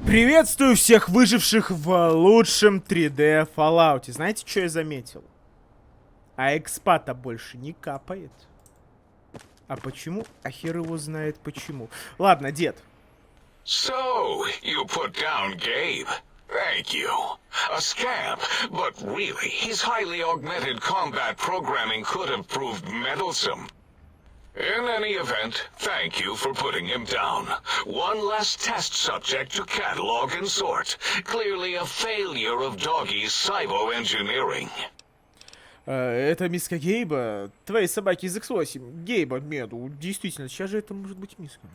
Приветствую всех выживших в лучшем 3D Fallout. Знаете, что я заметил? А экспа-то больше не капает. А почему? А хер его знает почему. Ладно, дед. So, you put down Gabe. Thank you. A scamp, but really, his highly augmented combat programming could have proved meddlesome. In any event, thank you for putting him down. One less test subject to catalog and sort. Clearly a failure of Doggy's cybo-engineering. Это миска Гейба, твоей собаки из X8. Гейба, Меду. Действительно, сейчас же это может быть миска.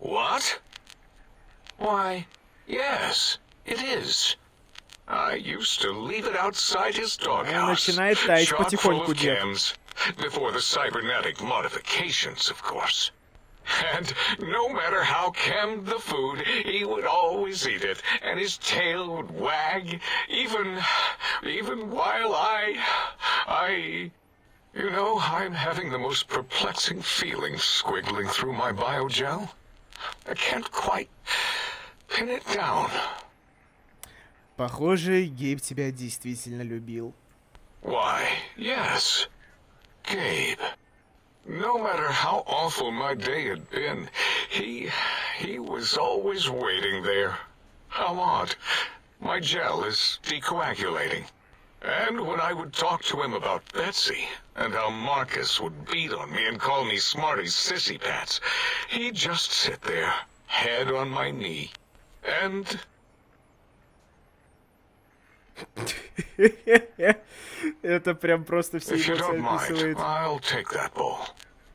What? Why, yes, it is. I used to leave it outside his doghouse. Начинает таять Chock full потихоньку, of дед. chems. Before the cybernetic modifications, of course. And no matter how chemmed the food, he would always eat it, and his tail would wag, even while you know, I'm having the most perplexing feeling squiggling through my biogel. I can't quite pin it down. Похоже, Гейб тебя действительно любил. Why, yes. Gabe. No matter how awful my day had been, he was always waiting there. How odd. My gel is decoagulating. And when I would talk to him about Betsy, and how Marcus would beat on me and call me Smarty's sissy pats, he'd just sit there, head on my knee, and... Это прям просто все If you эмоции don't mind, описывает. I'll take that bowl.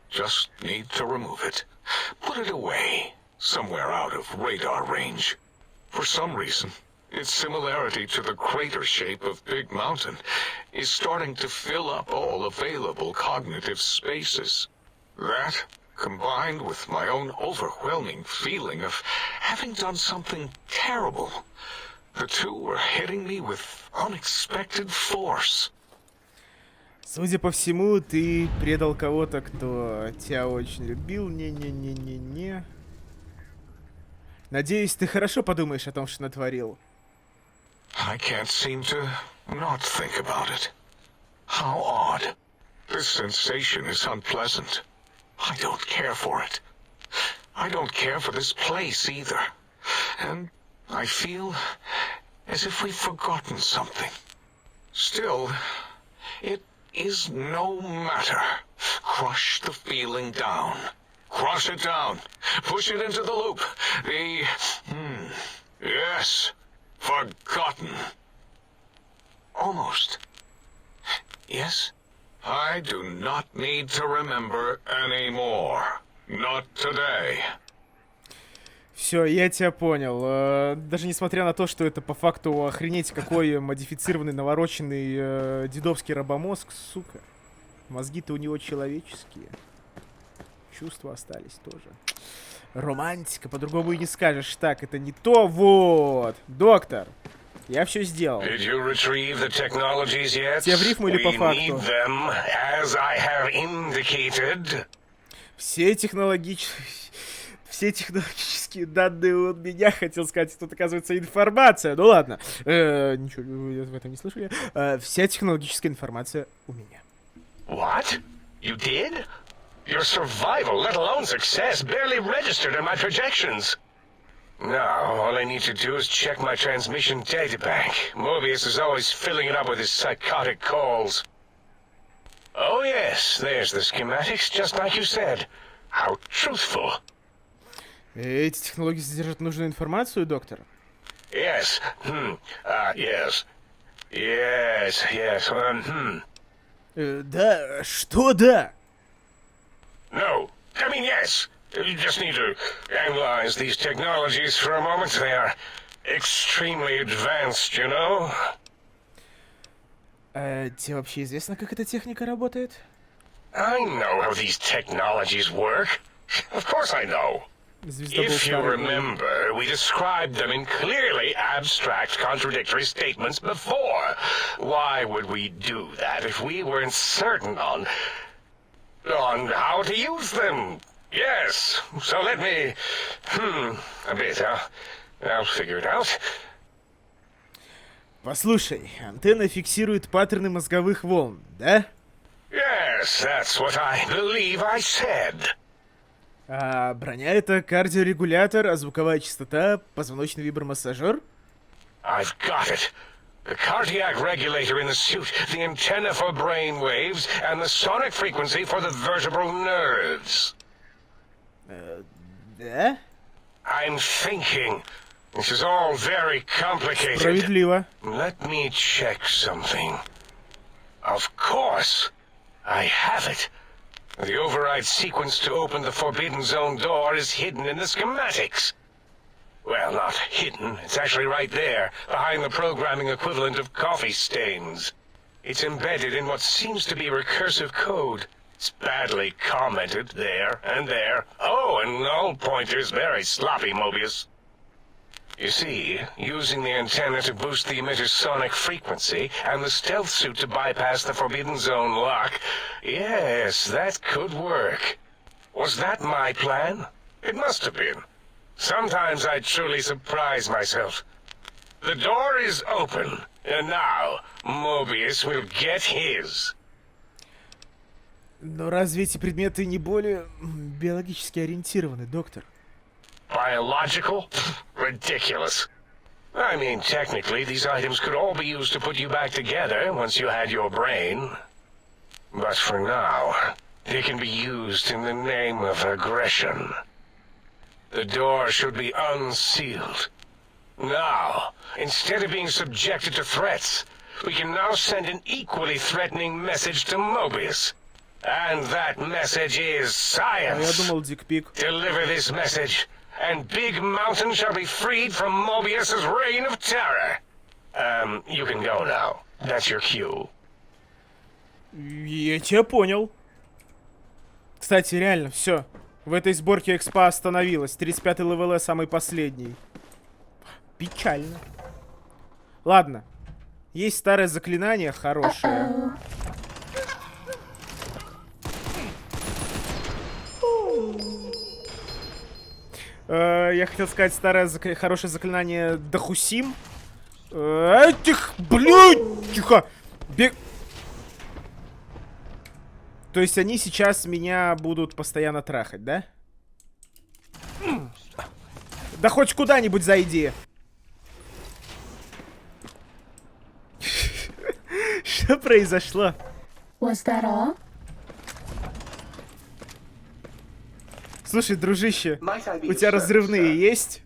Just need to remove it. Put it away, somewhere out of radar range. For some reason, its similarity to the crater shape of Big Mountain is starting to fill up all available cognitive spaces. That, combined with my own overwhelming feeling of having done something terrible, the two were hitting me with unexpected force. Судя по всему, ты предал кого-то, кто тебя очень любил. Не-не-не-не-не. Надеюсь, ты хорошо подумаешь о том, что натворил. I can't seem to not think about it. How odd. This sensation is unpleasant. I don't care for it. I don't care for this place either. And I feel as if we've forgotten something. Still, it is no matter. Crush the feeling down. Crush it down. Push it into the loop. Yes. Forgotten. Almost. Yes? I do not need to remember anymore. Not today. Все, я тебя понял. Даже несмотря на то, что это по факту охренеть какой модифицированный, навороченный дедовский робомозг, сука. Мозги-то у него человеческие. Чувства остались тоже. Романтика, по-другому и не скажешь. Так, это не то, вот. Доктор, я все сделал. Тебе в рифму или по факту? Все технологические данные у меня, хотел сказать, тут оказывается информация. Ну ладно, ничего, вы в этом не слышали. Вся технологическая информация у меня. What? You did? Your survival, let alone success, barely registered in my projections. Now, all I need to do is check my transmission databank. Mobius is always filling it up with his psychotic calls. Oh yes, there's the schematics, just like you said. How truthful. Эти технологии содержат нужную информацию, доктор? Yes. Yes. Да, что да? No. I mean, yes. You just need to analyze these technologies for a moment. They are extremely advanced, you know? Тебе вообще известно, как эта техника работает? I know how these technologies work. Of course I know. If you remember, we described them in clearly abstract, contradictory statements before. Why would we do that if we weren't certain on how to use them? Yes, so let me... a bit, huh? I'll figure it out. Послушай, антенна фиксирует паттерны мозговых волн, да? Yes, that's what I believe I said. А броня — это кардиорегулятор, а звуковая частота — позвоночный вибромассажер? I've got it. The cardiac regulator in the suit, the antenna for brain waves, and the sonic frequency for the vertebral nerves. Да? I'm thinking. This is all very complicated. Справедливо. Let me check something. Of course. I have it. The override sequence to open the Forbidden Zone door is hidden in the schematics. Well, not hidden. It's actually right there, behind the programming equivalent of coffee stains. It's embedded in what seems to be recursive code. It's badly commented there and there. Oh, and null pointers very sloppy, Mobius. You see, using the antenna to boost the emitter's sonic frequency and the stealth suit to bypass the Forbidden Zone lock, yes, that could work. Was that my plan? It must have been. Sometimes I truly surprise myself. The door is open, and now Mobius will get his. Но разве эти предметы не более биологически ориентированы, доктор? Biological? Ridiculous. I mean, technically, these items could all be used to put you back together once you had your brain. But for now, they can be used in the name of aggression. The door should be unsealed. Now, instead of being subjected to threats, we can now send an equally threatening message to Mobius. And that message is А я science. думал, дикпик. Deliver this message, and Big Mountain shall be freed from Mobius's reign of terror. You can go now. That's your cue. Я тебя понял. Кстати, реально, все. В этой сборке экспа остановилась. 35-й ЛВЛ самый последний. Печально. Ладно. Есть старое заклинание хорошее. Я хотел сказать старое хорошее заклинание Дахусим. Этих, блядь, тихо. То есть они сейчас меня будут постоянно трахать, да? Да хоть куда-нибудь зайди. Что произошло? Was that all? Слушай, дружище, у тебя разрывные есть?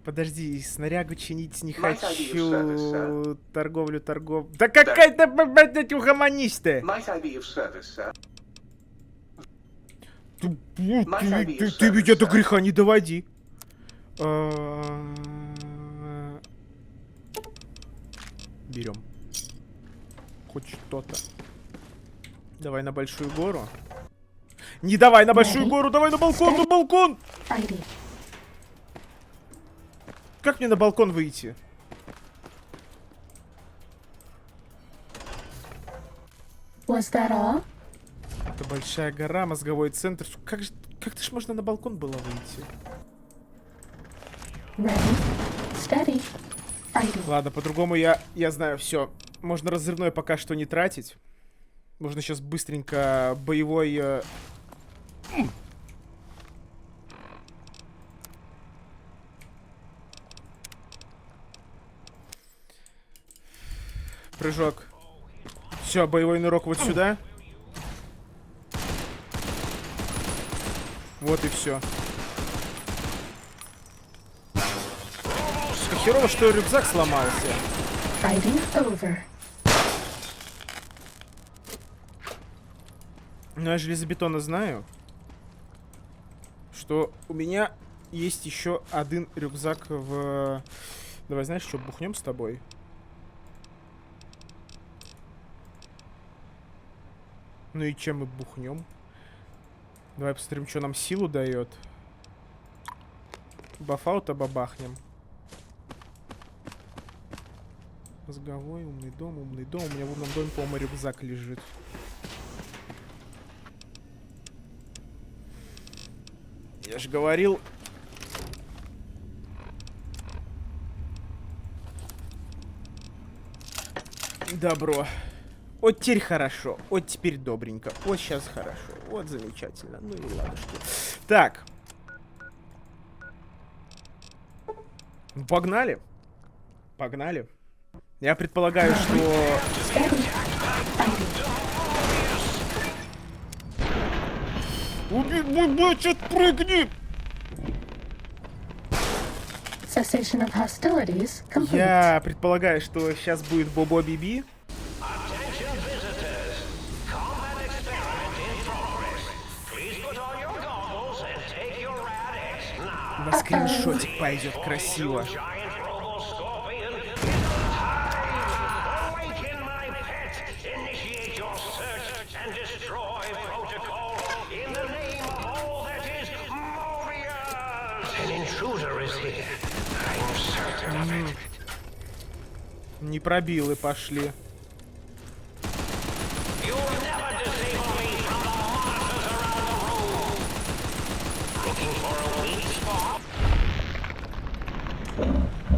Подожди, снарягу чинить не хочу. Торговлю. Да какая-то, блядь, угомонись ты! Ты ведь до греха не доводи. Берем. Хоть что-то. Давай на большую гору. Не давай на большую гору, давай на балкон, на балкон! Как мне на балкон выйти? Was that all? Это большая гора, мозговой центр. Как-то ж можно на балкон было выйти? Ready, steady, fighting. Ладно, по-другому я знаю, все. Можно разрывной пока что не тратить. Можно сейчас быстренько боевой... Прыжок. Все, боевой нырок вот сюда. Вот и все. Херово, что рюкзак сломался. Fighting over. Но я железобетонно знаю, что у меня есть еще один рюкзак в... Давай, знаешь, что, бухнем с тобой? Ну и чем мы бухнем? Давай посмотрим, что нам силу дает. Бафаута бабахнем. Мозговой, умный дом, умный дом. У меня в умном доме, по-моему, рюкзак лежит. Я же говорил, Добро. Вот теперь хорошо. Вот теперь добренько. Вот сейчас хорошо. Вот замечательно. Ну и ладушки. Так. Ну, погнали. Погнали. Я предполагаю, что... Убить мой матч, отпрыгни! Cessation of hostilities complete. Я предполагаю, что сейчас будет Бобо Биби. На скриншотик пойдет красиво. Не пробилы пошли.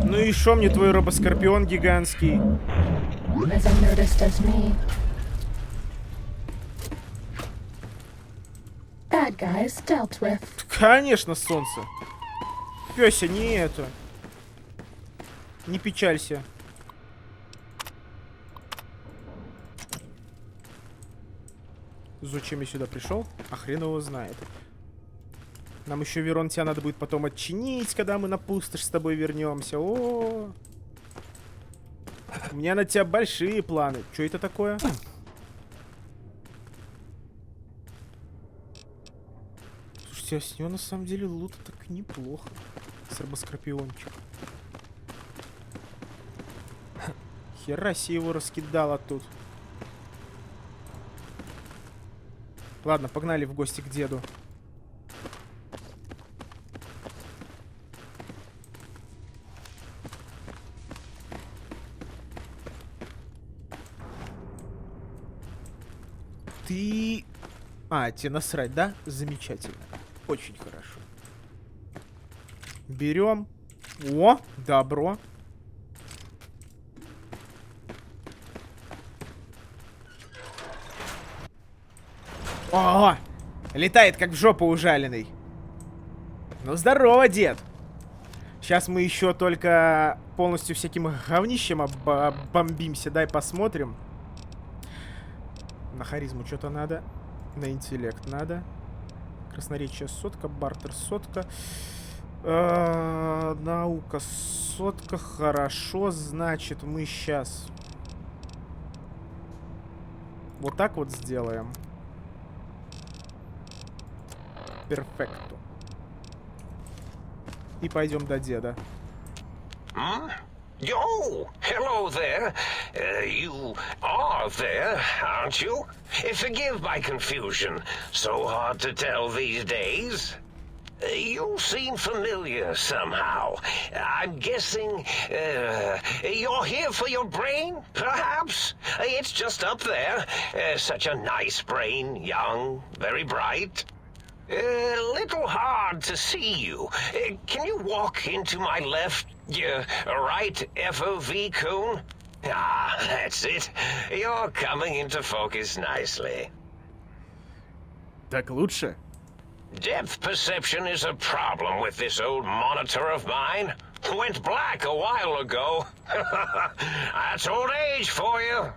Ну и шо мне твой робоскорпион гигантский? As unnoticed as me. Bad guys dealt with. Конечно, солнце. Пёся, не это. Не печалься. Зачем я сюда пришел? А хрен его знает. Нам еще, Верон, тебя надо будет потом отчинить, когда мы на пустошь с тобой вернемся. О, у меня на тебя большие планы. Что это такое? Слушайте, а с него на самом деле лута так неплохо. С робоскорпиончиком. Хера себе его раскидала тут. Ладно, погнали в гости к деду. Ты... А, тебе насрать, да? Замечательно. Очень хорошо. Берем. О, добро. О, летает как в жопу ужаленный. Ну, здорово, дед. Сейчас мы еще только полностью всяким говнищем бомбимся. Дай посмотрим. На харизму что-то надо. На интеллект надо. Красноречие сотка, бартер сотка. Наука сотка. Хорошо, значит, мы сейчас вот так вот сделаем. Перфекто. И пойдем до деда. Oh, hello there. You are there, aren't you? Forgive my confusion. So hard to tell these days. You seem familiar somehow. I'm guessing you're here for your brain, perhaps? It's just up there. Such a nice brain, young, very bright. Little hard to see you. Can you walk into my left, right FOV cone? Ah, that's it. You're coming into focus nicely. Так лучше? Depth perception is a problem with this old monitor of mine. Went black a while ago. That's old age for you.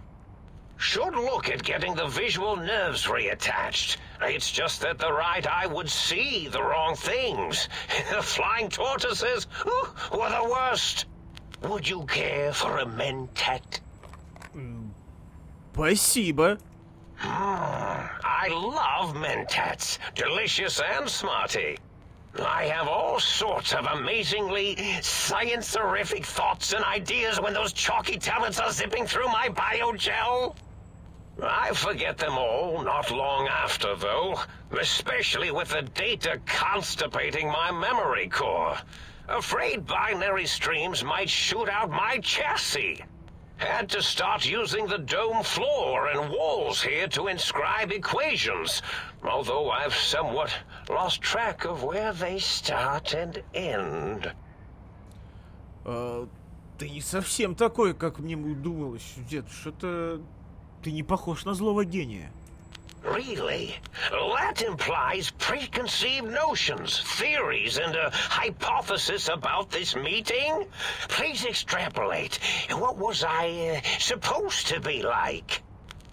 Should look at getting the visual nerves reattached. It's just that the right eye would see the wrong things. Flying tortoises were the worst. Would you care for a mentat? Спасибо. I love mentats. Delicious and smarty. I have all sorts of amazingly science-orific thoughts and ideas when those chalky tablets are zipping through my biogel. I forget them all not long after, though, especially with the data constipating my memory core. Afraid binary streams might shoot out my chassis. Had to start using the dome floor and walls here to inscribe equations, although I've somewhat lost track of where they start and end. Ты не совсем такой, как мне думалось, дед. Что-то ты не похож на злого гения. Really? That implies preconceived notions, theories, and a hypothesis about this meeting? Please extrapolate. What was I supposed to be like?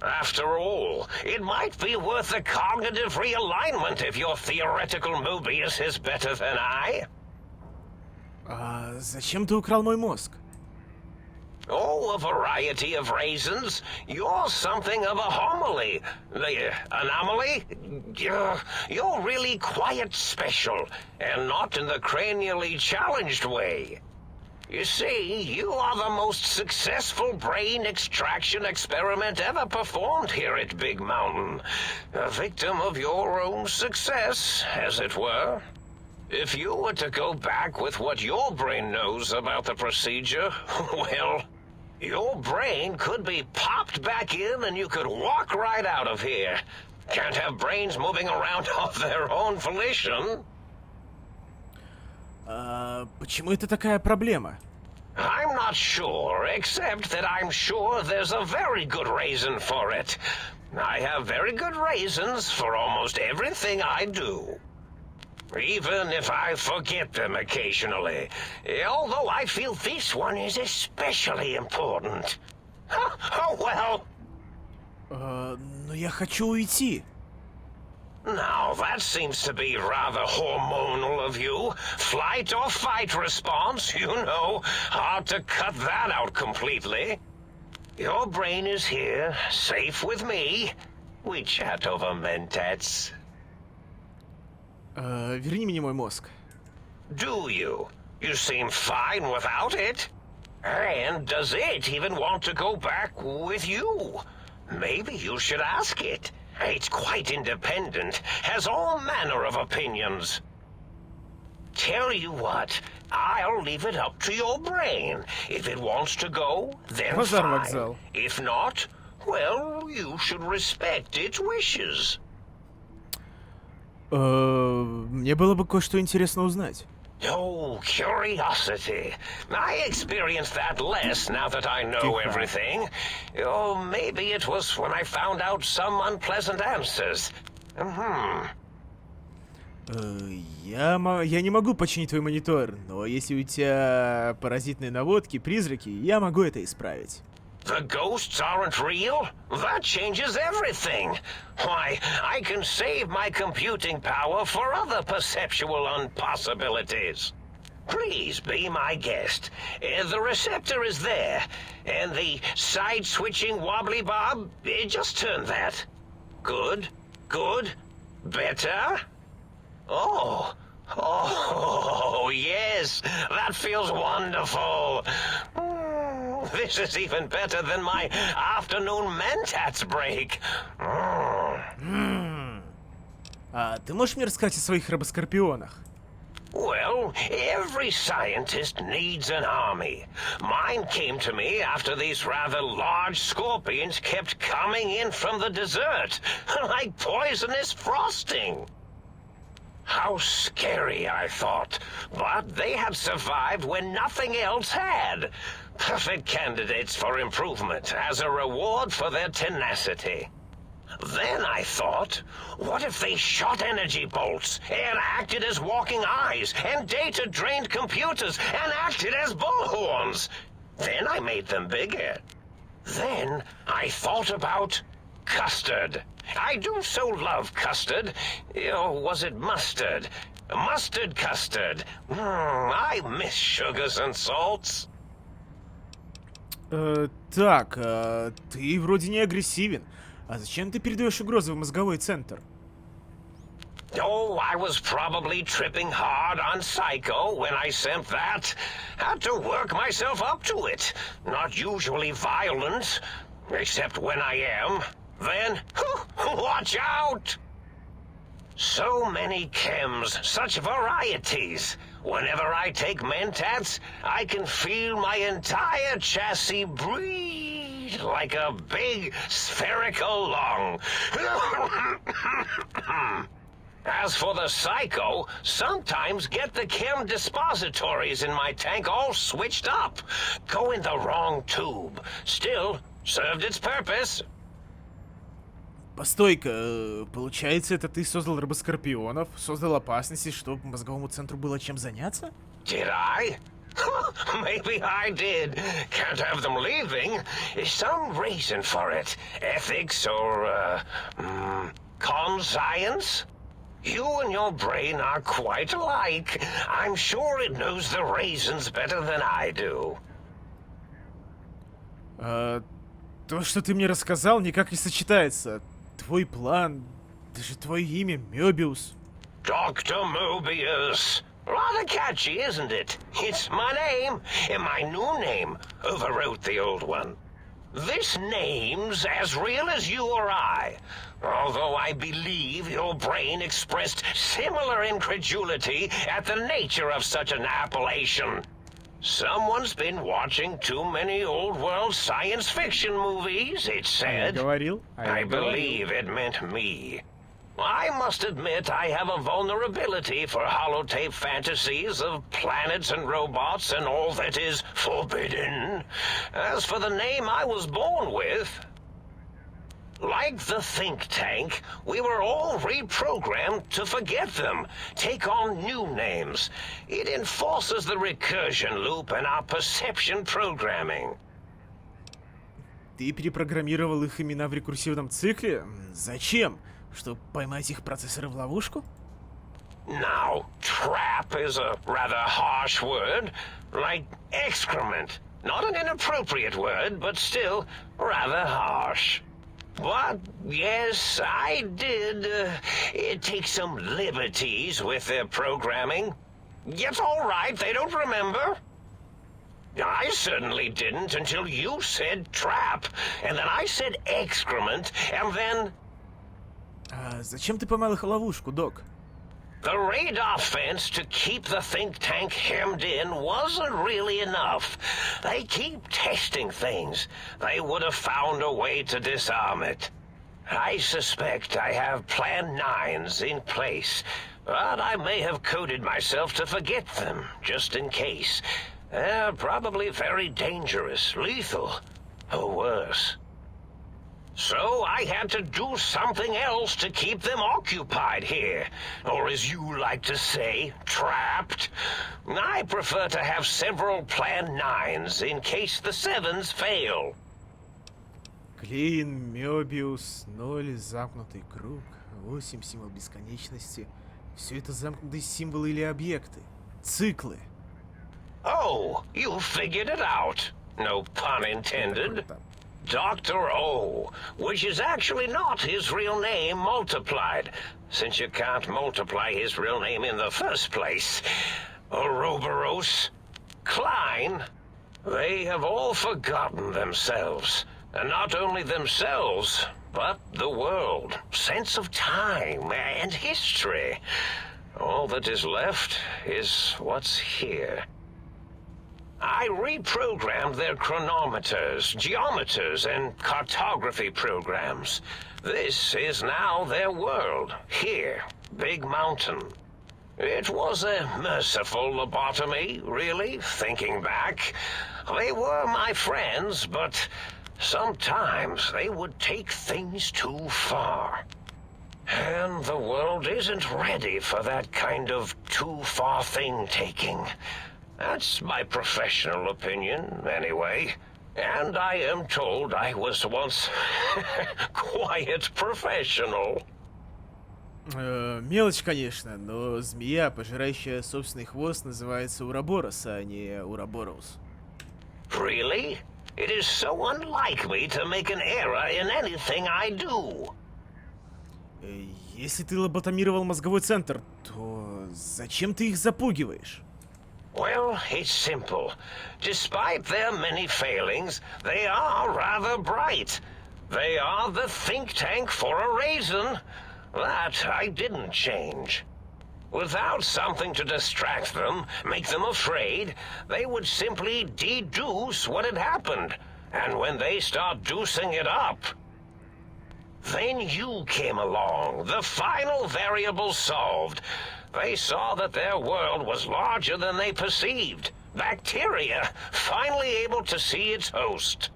After all, it might be worth a cognitive realignment if your theoretical Mobius is better than I. А зачем ты украл мой мозг? Oh, a variety of reasons. You're something of a homily. The anomaly? You're really quite special, and not in the cranially challenged way. You see, you are the most successful brain extraction experiment ever performed here at Big Mountain. A victim of your own success, as it were. If you were to go back with what your brain knows about the procedure, well, your brain could be popped back in and you could walk right out of here. Can't have brains moving around of their own volition. Почему это такая проблема? I'm not sure, except that I'm sure there's a very good reason for it. I have very good reasons for almost everything I do. Even if I forget them occasionally. Although I feel this one is especially important. Oh well. Но я хочу уйти. Now, that seems to be rather hormonal of you. Flight or fight response, you know. Hard to cut that out completely. Your brain is here, safe with me. We chat over mentats. Верни мне мой мозг. Do you? You seem fine without it. And does it even want to go back with you? Maybe you should ask it. It's quite independent, has all manner of opinions. Tell you what, I'll leave it up to your brain. If it wants to go, then Базар fine. вокзал. If not, well, you should respect its wishes. Мне было бы кое-что интересно узнать. Oh, curiosity. I experience that less now that I know everything. Oh, maybe it was when I found out some unpleasant answers. Я не могу починить твой монитор, но если у тебя паразитные наводки, призраки, я могу это исправить. The ghosts aren't real? That changes everything. Why, I can save my computing power for other perceptual impossibilities. Please be my guest. The receptor is there, and the side-switching wobbly bob, just turn that. Good, good, better. Oh, yes, that feels wonderful. This is even better than my afternoon mentats break. Ты можешь мне рассказать о своих робоскорпионах? Well, every scientist needs an army. Mine came to me after these rather large scorpions kept coming in from the desert, like poisonous frosting. How scary, I thought. But they had survived when nothing else had. Perfect candidates for improvement as a reward for their tenacity. Then I thought, what if they shot energy bolts and acted as walking eyes and data-drained computers and acted as bullhorns? Then I made them bigger. Then I thought about custard. I do so love custard. Or was it mustard? Mustard custard. I miss sugars and salts. Так, ты вроде не агрессивен. А зачем ты передаешь угрозы в мозговой центр? Oh, I was probably tripping hard on Psycho when I sent that. Had to work myself up to it. Not usually violent, except when I am. Then, watch out! So many chems, such varieties. Whenever I take mentats, I can feel my entire chassis breathe like a big spherical lung. As for the psycho, sometimes get the chem dispositories in my tank all switched up. Go in the wrong tube. Still, served its purpose. Постой-ка, получается, это ты создал рыбоскорпионов, создал опасности, чтобы мозговому центру было чем заняться? Did I? Maybe I did. Can't have them leaving. Is some reason for it? Ethics or, conscience? You and your brain are quite alike. I'm sure it knows the raisins better than I do. То, что ты мне рассказал, никак не сочетается. Твой план, даже твое имя Мёбиус. Dr. Mobius. Rather catchy, isn't it? It's my name, and my new name overwrote the old one. This name's as real as you or I, although I believe your brain expressed similar incredulity at the nature of such an appellation. Someone's been watching too many old-world science fiction movies, it said. I believe it meant me. I must admit I have a vulnerability for holotape fantasies of planets and robots and all that is forbidden. As for the name I was born with, like the think tank, we were all reprogrammed to forget them, take on new names. It enforces the recursion loop in our perception programming. Ты перепрограммировал их имена в рекурсивном цикле? Зачем? Чтобы поймать их процессоры в ловушку? Now, trap is a rather harsh word, like excrement. Not an inappropriate word, but still rather harsh. But, yes, I did take some liberties with their programming. It's all right, they don't remember. I certainly didn't until you said trap, and then I said excrement, and then... зачем ты поймал их в ловушку, док? The radar fence to keep the think tank hemmed in wasn't really enough. They keep testing things. They would have found a way to disarm it. I suspect I have Plan 9s in place, but I may have coded myself to forget them, just in case. They're probably very dangerous, lethal, or worse. So I had to do something else to keep them occupied here. Or as you like to say, trapped. I prefer to have several Plan 9s in case the 7s fail. Клин, Мёбиус, 0, замкнутый круг, 8, символ бесконечности. Все это замкнутые символы или объекты. Циклы. Oh, you figured it out. No pun intended. Dr. O, which is actually not his real name multiplied, since you can't multiply his real name in the first place. Ouroboros, Klein, they have all forgotten themselves. And not only themselves, but the world, sense of time and history. All that is left is what's here. I reprogrammed their chronometers, geometers, and cartography programs. This is now their world, here, Big Mountain. It was a merciful lobotomy, really, thinking back. They were my friends, but sometimes they would take things too far. And the world isn't ready for that kind of too-far thing-taking. That's my professional opinion, anyway. And I am told I was once quite professional. Мелочь, конечно, но змея, пожирающая собственный хвост, называется Ouroboros, а не Ouroboros. Really? It is so unlike me to make an error in anything I do. Если ты лоботомировал мозговой центр, то зачем ты их запугиваешь? Well, it's simple. Despite their many failings, they are rather bright. They are the think tank for a reason. That I didn't change. Without something to distract them, make them afraid, they would simply deduce what had happened. And when they start deucing it up... Then you came along, the final variable solved. They saw that their world was larger than they perceived. Bacteria, finally able to see its host.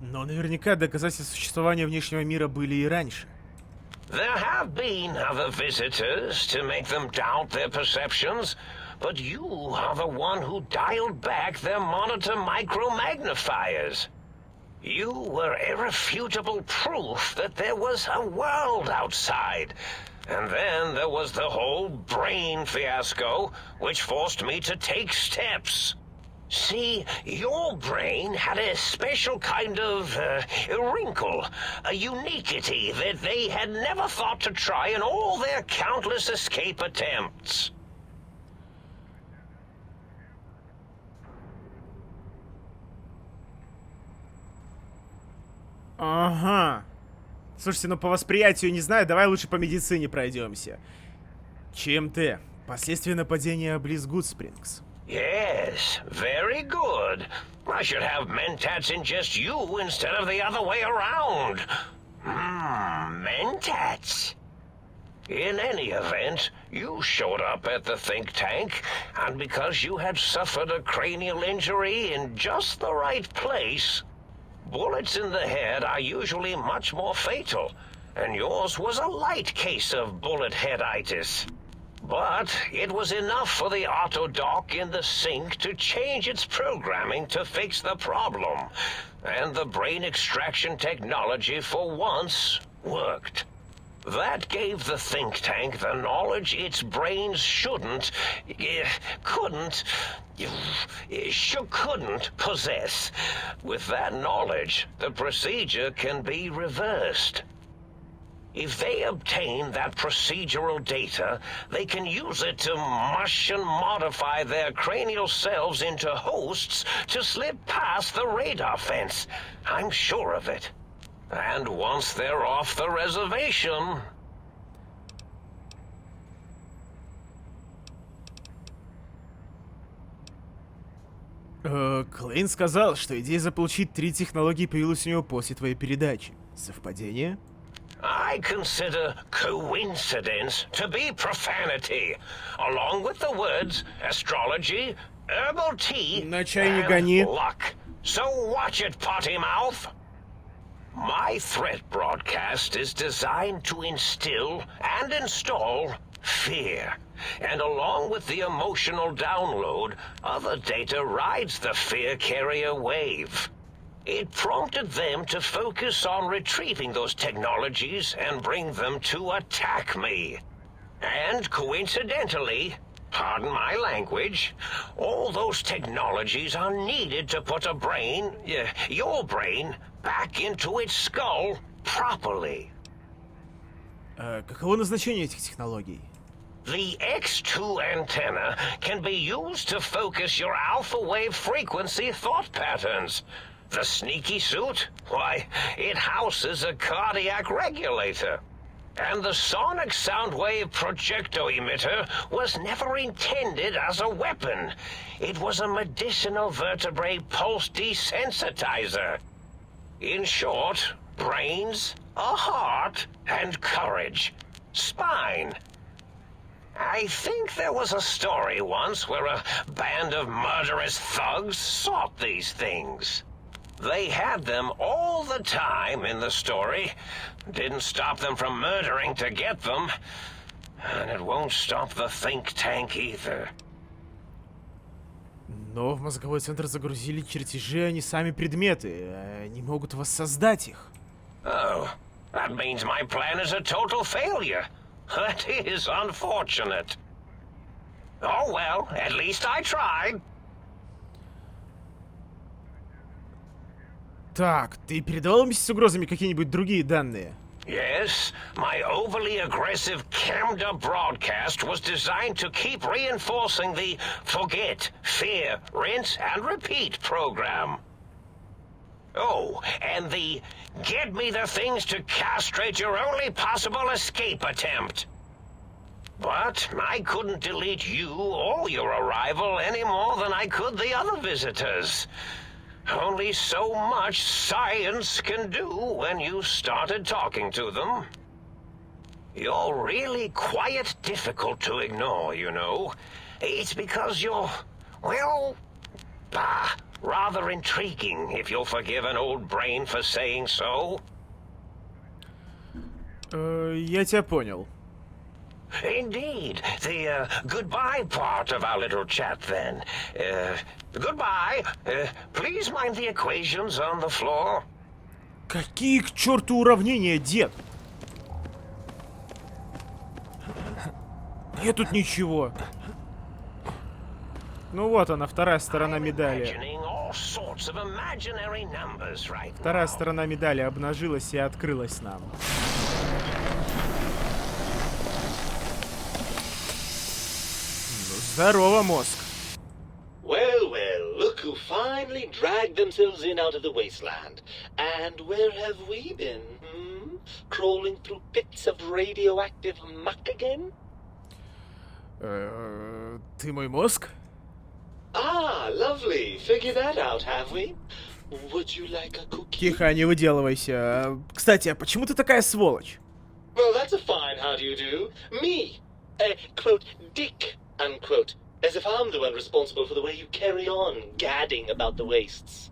Но наверняка доказательства существования внешнего мира были и раньше. There have been other visitors to make them doubt their perceptions, but you are the one who dialed back their monitor micromagnifiers. You were irrefutable proof that there was a world outside. And then there was the whole brain fiasco, which forced me to take steps. See, your brain had a special kind of wrinkle, a uniquity that they had never thought to try in all their countless escape attempts. Ага. Слушайте, ну по восприятию не знаю, давай лучше по медицине пройдемся. ЧМТ. Последствия нападения близ Гудспрингс. Yes, very good. I should have Mentats ingest you instead of the other way around. Mentats. In any event, you showed up at the think tank, and because you had suffered a cranial injury in just the right place, bullets in the head are usually much more fatal, and yours was a light case of bullet headitis. But it was enough for the autodoc in the sink to change its programming to fix the problem, and the brain extraction technology for once worked. That gave the think tank the knowledge its brains couldn't possess. With that knowledge, the procedure can be reversed. If they obtain that procedural data, they can use it to mush and modify their cranial cells into hosts to slip past the radar fence. I'm sure of it. And once they're off the reservation... Клейн сказал, что идея заполучить 3 технологии появилась у него после твоей передачи. Совпадение? I consider coincidence to be profanity, along with the words astrology, herbal tea, На чай не гони. and luck. So watch it, potty mouth. My threat broadcast is designed to instill and install fear. And along with the emotional download, other data rides the fear carrier wave. It prompted them to focus on retrieving those technologies and bring them to attack me. And coincidentally, pardon my language, all those technologies are needed to put a brain, your brain, back into its skull properly. Каково назначение этих технологий? The X2 antenna can be used to focus your alpha wave frequency thought patterns. The sneaky suit? Why, it houses a cardiac regulator. And the sonic sound wave projecto emitter was never intended as a weapon. It was a medicinal vertebrae pulse desensitizer. In short, brains, a heart, and courage. Spine. I think there was a story once where a band of murderous thugs sought these things. They had them all the time in the story. Didn't stop them from murdering to get them. And it won't stop the think tank either. Но в мозговой центр загрузили чертежи, а не сами предметы. Они могут воссоздать их. Oh, that means my plan is a total failure. That is unfortunate. Oh well, at least I tried. Так, ты передавал вместе с угрозами какие-нибудь другие данные? Yes, my overly aggressive cammed-up broadcast was designed to keep reinforcing the forget, fear, rinse, and repeat program. Oh, and the get me the things to castrate your only possible escape attempt. But I couldn't delete you or your arrival any more than I could the other visitors. Only so much science can do when you started talking to them. You're really quite difficult to ignore, you know. It's because you're, well, rather intriguing, if you'll forgive an old brain for saying so. Я тебя понял. Indeed. The goodbye part of our little chat, then. Goodbye. Please mind the equations on the floor. Какие к черту уравнения, дед? Нет тут ничего. Ну вот она, вторая сторона медали. Imagining all sorts of imaginary numbers right Вторая now. сторона медали обнажилась и открылась нам. Ну, здорово, мозг. Well, well, look who finally dragged themselves in out of the wasteland. And where have we been, hmm? Crawling through pits of radioactive muck again? Ты мой мозг? Ah, lovely. Figured that out, have we? Would you like a cookie? Тихо, не выделывайся. Кстати, а почему ты такая сволочь? Well, that's a fine how do you do. Me, quote, dick, unquote. As if I'm the one responsible for the way you carry on gadding about the wastes.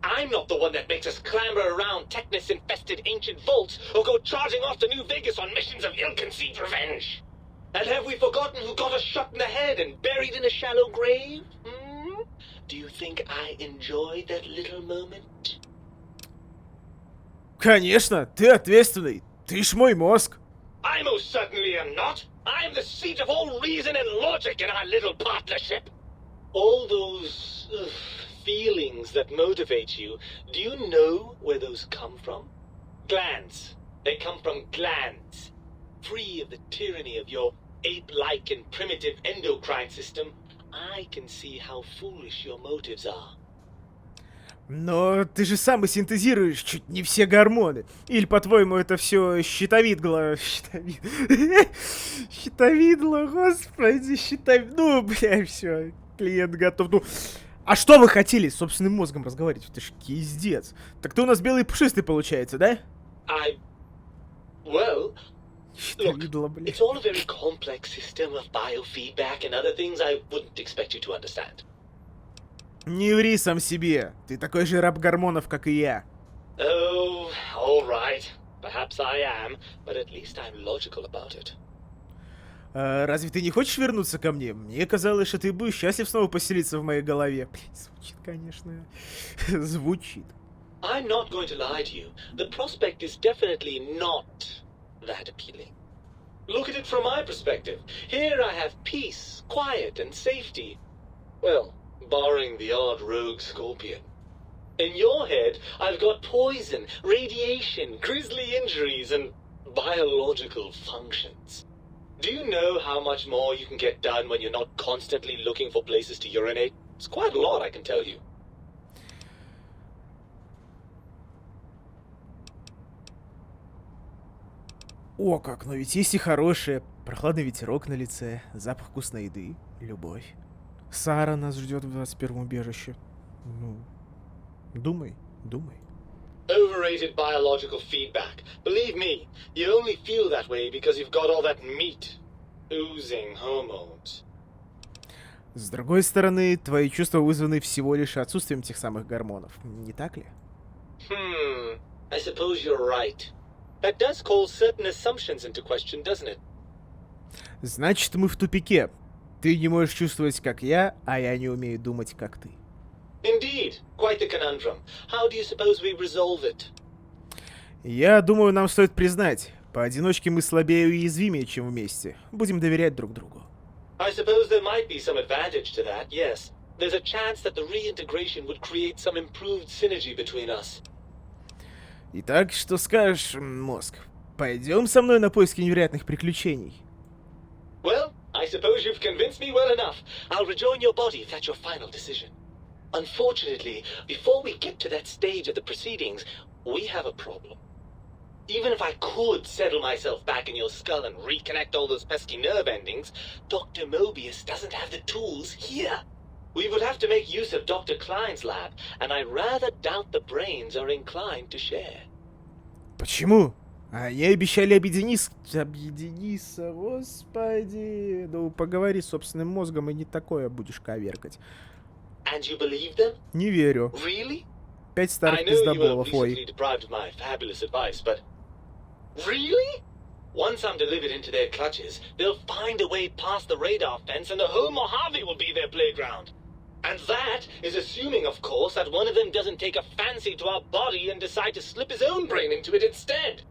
I'm not the one that makes us clamber around Technus-infested ancient vaults or go charging off to New Vegas on missions of ill-conceived revenge. And have we forgotten who got us shot in the head and buried in a shallow grave? Hmm? Do you think I enjoyed that little moment? Конечно, ты ответственный. Ты ж мой мозг. I most certainly am not. I'm the seat of all reason and logic in our little partnership. All those feelings that motivate you, do you know where those come from? Glands. They come from glands. Free of the tyranny of your ape-like and primitive endocrine system, I can see how foolish your motives are. Но ты же сам и синтезируешь чуть не все гормоны. Или, по-твоему, это все щитовидло... Щитовидло, господи, Ну, бля, все, клиент готов. Ну, а что вы хотели с собственным мозгом разговаривать? Ты ж пиздец. Так ты у нас белый пушистый получается, да? Well... Щитовидло, бля. It's all a very complex system of biofeedback and other things I wouldn't expect you to understand. Не ври сам себе. Ты такой же раб гормонов, как и я. Oh, all right. Perhaps I am, but at least I'm logical about it. Разве ты не хочешь вернуться ко мне? Мне казалось, что ты будешь счастлив снова поселиться в моей голове. Блин, звучит, конечно. Звучит. I'm not going to lie to you. The prospect is definitely not that appealing. Look at it from my perspective. Here I have peace, quiet, and safety. Well, barring the odd rogue scorpion. In your head, I've got poison, radiation, grisly injuries, and biological functions. Do you know how much more you can get done when you're not constantly looking for places to urinate? It's quite a lot, I can tell you. О, как, но ведь есть и хорошее. Прохладный ветерок на лице, запах вкусной еды, любовь. Сара нас ждет в 21-м убежище. Ну, думай. Overrated biological feedback. Believe me, you only feel that way because you've got all that meat. Oozing hormones. С другой стороны, твои чувства вызваны всего лишь отсутствием тех самых гормонов, не так ли? I suppose you're right. That does call certain assumptions into question, doesn't it? Значит, мы в тупике. Ты не можешь чувствовать, как я, а я не умею думать, как ты. Indeed, quite the conundrum. How do you suppose we resolve it? Я думаю, нам стоит признать, поодиночке мы слабее и уязвимее, чем вместе. Будем доверять друг другу. I suppose there might be some advantage to that, yes. There's a chance that the reintegration would create some improved synergy between us. Итак, что скажешь, мозг? Пойдем со мной на поиски невероятных приключений? Well, I suppose you've convinced me well enough. I'll rejoin your body if that's your final decision. Unfortunately, before we get to that stage of the proceedings, we have a problem. Even if I could settle myself back in your skull and reconnect all those pesky nerve endings, Dr. Mobius doesn't have the tools here. We would have to make use of Dr. Klein's lab, and I rather doubt the brains are inclined to share. Почему? Они обещали объединиться, господи. Ну, поговори с собственным мозгом, и не такое будешь коверкать. And you believe them? Не верю. Really? 5 I старых know you were пиздоболов, recently ой. deprived of my fabulous advice, but... Really? Once I'm delivered into their clutches, they'll find a way past the radar fence and the whole Mojave will be their playground. And that is assuming, of course, that one of them doesn't take a fancy to our body and decide to slip his own brain into it instead.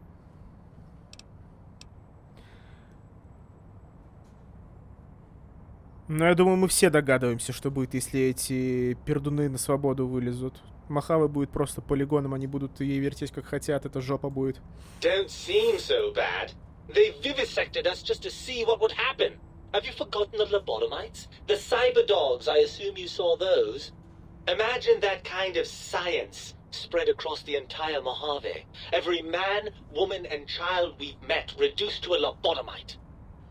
Ну, я думаю, мы все догадываемся, что будет, если эти пердуны на свободу вылезут. Мохаве будет просто полигоном, они будут ей вертеть как хотят, это жопа будет. Don't seem so bad. They vivisected us just to see what would happen. Have you forgotten the lobotomites? The cyber dogs, I assume you saw those. Imagine that kind of science spread across the entire Mojave. Every man, woman, and child we've met reduced to a lobotomite.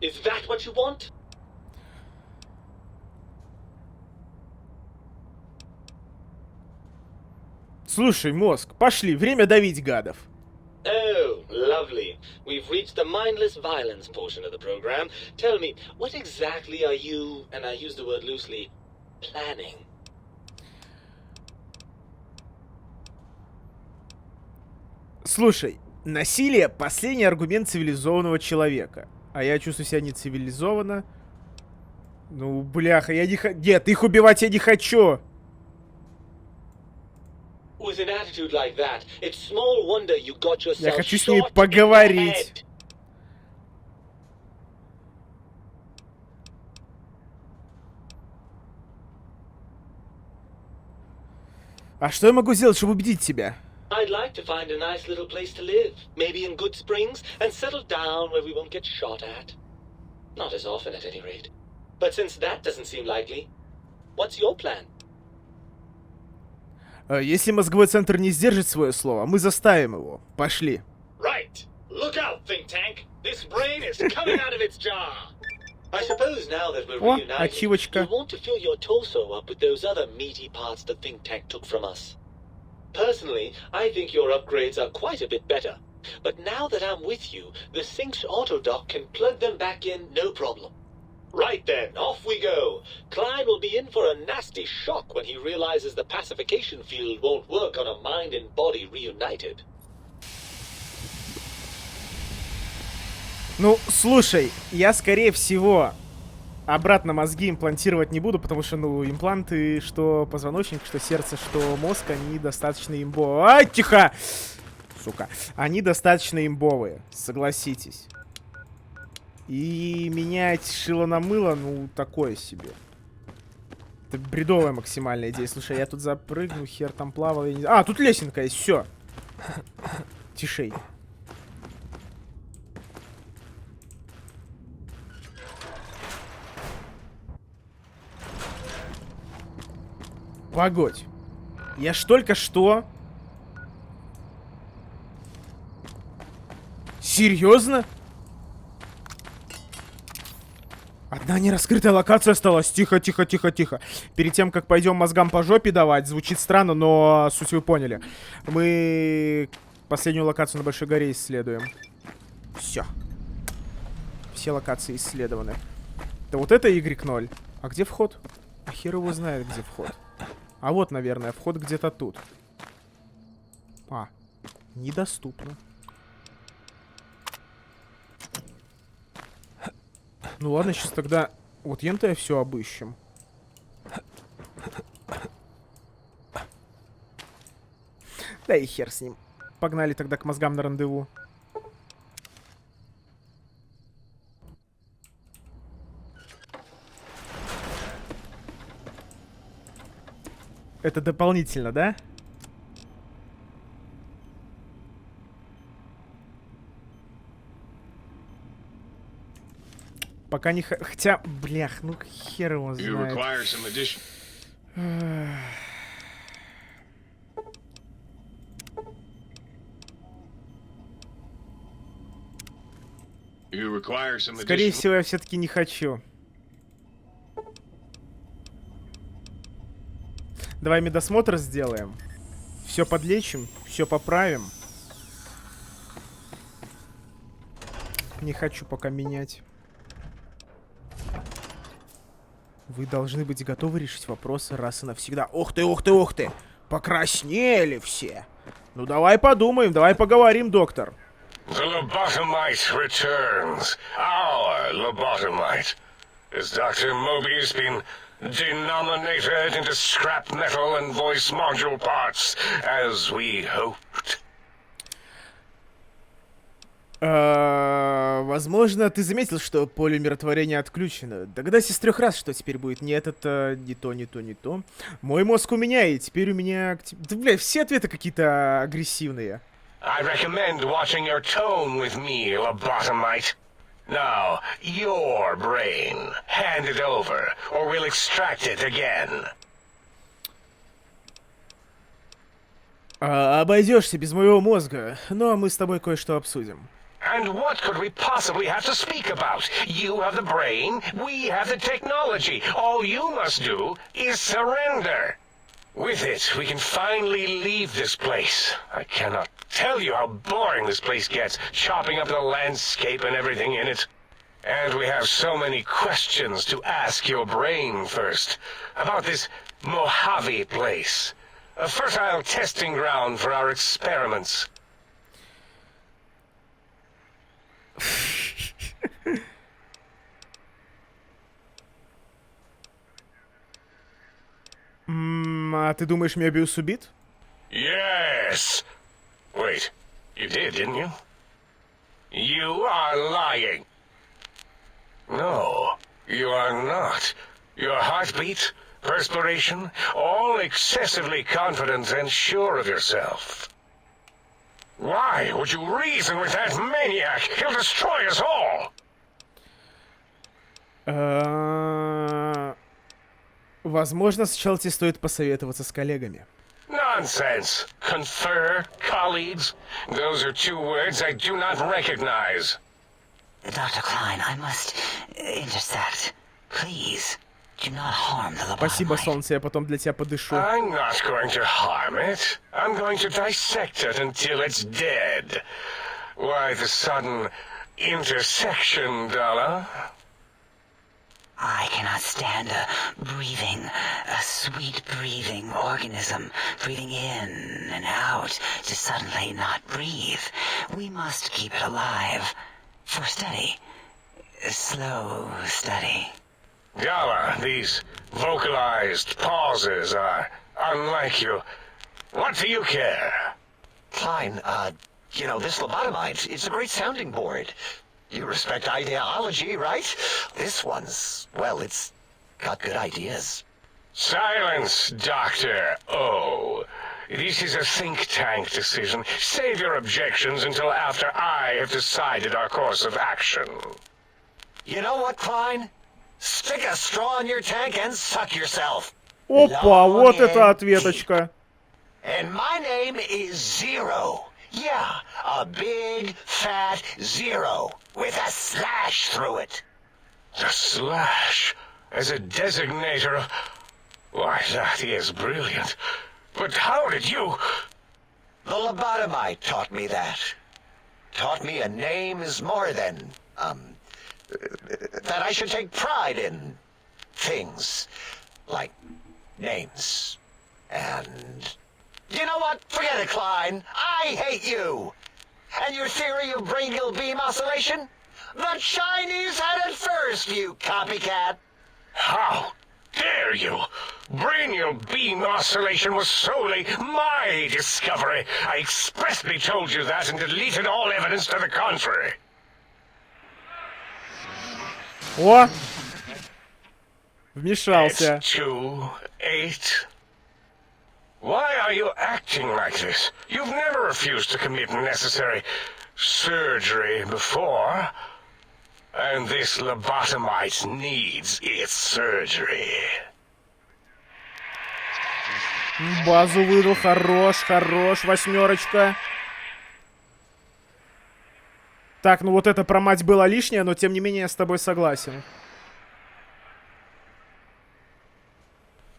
Is that what you want? Слушай, мозг, пошли, время давить гадов. Oh, lovely. We've reached the mindless violence portion of the program. Tell me, what exactly are you, and I use the word loosely, planning? Слушай, насилие — последний аргумент цивилизованного человека. А я чувствую себя нецивилизованно. Ну, бляха, я не хочу... Нет, их убивать я не хочу. With an attitude like that, it's small wonder you got yourself Я хочу с ней shot in the поговорить. head. А что я могу сделать, чтобы убедить тебя? I'd like to find a nice little place to live, maybe in Good Springs, and settle down where we won't get shot at. Not as often, at any rate. But since that doesn't seem likely, what's your plan? Если мозговой центр не сдержит свое слово, мы заставим его. Пошли. Right. Look out, think tank. This brain is coming out of its jar. I suppose now that we're О, reunited, ачивочка. you want to fill your torso up with those other meaty parts the think tank took from us. Personally, I think your upgrades are quite a bit better. But now that I'm with you, the Sync's autodock can plug them back in no problem. Right then, off we go. Klein will be in for a nasty shock when he realizes the pacification field won't work on a mind and body reunited. Ну, слушай, я, скорее всего, обратно мозги имплантировать не буду, потому что, ну, импланты, что позвоночник, что сердце, что мозг, они достаточно имбовые. Ай, тихо! Сука. Они достаточно имбовые, согласитесь. И менять шило на мыло, ну, такое себе. Это бредовая максимальная идея. Слушай, я тут запрыгну, хер там плавал. Я не... А, тут лесенка есть, все. Тишей. Погодь. Я ж только что... Серьезно? Одна нераскрытая локация осталась. Тихо, тихо, тихо, тихо. Перед тем, как пойдем мозгам по жопе давать, звучит странно, но суть вы поняли. Мы последнюю локацию на Большой горе исследуем. Все. Все локации исследованы. Да вот это Y0. А где вход? А хер его знает, где вход. А вот, наверное, вход где-то тут. А, недоступно. Ну ладно, сейчас тогда... Вот ем-то я все обыщем. Да и хер с ним. Погнали тогда к мозгам на рандеву. Это дополнительно, да? Пока не... Хотя, блях, ну хер его знает. Скорее всего, я все-таки не хочу. Давай медосмотр сделаем. Все подлечим, все поправим. Не хочу пока менять. Вы должны быть готовы решить вопросы раз и навсегда. Ух ты, ух ты, ух ты! Покраснели все. Ну давай подумаем, давай поговорим, доктор. The lobotomite returns. Our lobotomite. Has Dr. Mobius been denominated into scrap metal and voice module parts, as we hoped? Возможно, ты заметил, что поле умиротворения отключено. Догадайся с 3 раз, что теперь будет. Нет, это не то, не то, не то. Мой мозг у меня, и теперь у меня... Да, блядь, все ответы какие-то агрессивные. I recommend watching your tone with me, lobotomite. Now, your brain. Hand it over, or we'll extract it again. Обойдешься без моего мозга, но мы с тобой кое-что обсудим. And what could we possibly have to speak about? You have the brain, we have the technology. All you must do is surrender. With it, we can finally leave this place. I cannot tell you how boring this place gets, chopping up the landscape and everything in it. And we have so many questions to ask your brain first. About this Mojave place. A fertile testing ground for our experiments. А ты думаешь, Мебиус убит? Yes. Wait, you did, didn't you? You are lying. No, you are not. Your heartbeat, perspiration, all excessively confident and sure of yourself. Why would you reason with that maniac? He'll destroy us all. Возможно, сначала тебе стоит посоветоваться с коллегами. Nonsense. Confer, colleagues. Those are 2 words I do not recognize. Dr. Klein, I must intersect. Please, do not harm the Спасибо, lobotomite. солнце, я потом для тебя подышу. I'm not going to harm it. I'm going to dissect it until it's dead. Why the sudden intersection, Dalla? I cannot stand a sweet breathing organism, breathing in and out to suddenly not breathe. We must keep it alive. For study. Slow study. Dalla, these vocalized pauses are unlike you. What do you care? Klein, you know, this lobotomite, it's a great sounding board. You respect ideology, right? This one's, well, it's got good ideas. Silence, Dr. O. This is a think tank decision. Save your objections until after I have decided our course of action. You know what, Klein? Stick a straw in your tank and suck yourself. Опа, вот это ответочка. And my name is Zero. Yeah, a big, fat zero with a slash through it. The slash as a designator of... Why, that is brilliant. But how did you... The lobotomite taught me that. Taught me a name is more than, that I should take pride in things like names. And you know what? Forget it, Klein. I hate you. And your theory of brachial beam oscillation? The Chinese had it first, you copycat. How dare you? Brainial beam oscillation was solely my discovery. I expressly told you that and deleted all evidence to the contrary. О! Вмешался. It's 2-8. Why are you acting like this? You've never refused to commit necessary surgery before. And this lobotomite needs its surgery. Базу выдал, хорош, хорош, 8. Так, ну вот это про мать было лишнее, но тем не менее я с тобой согласен.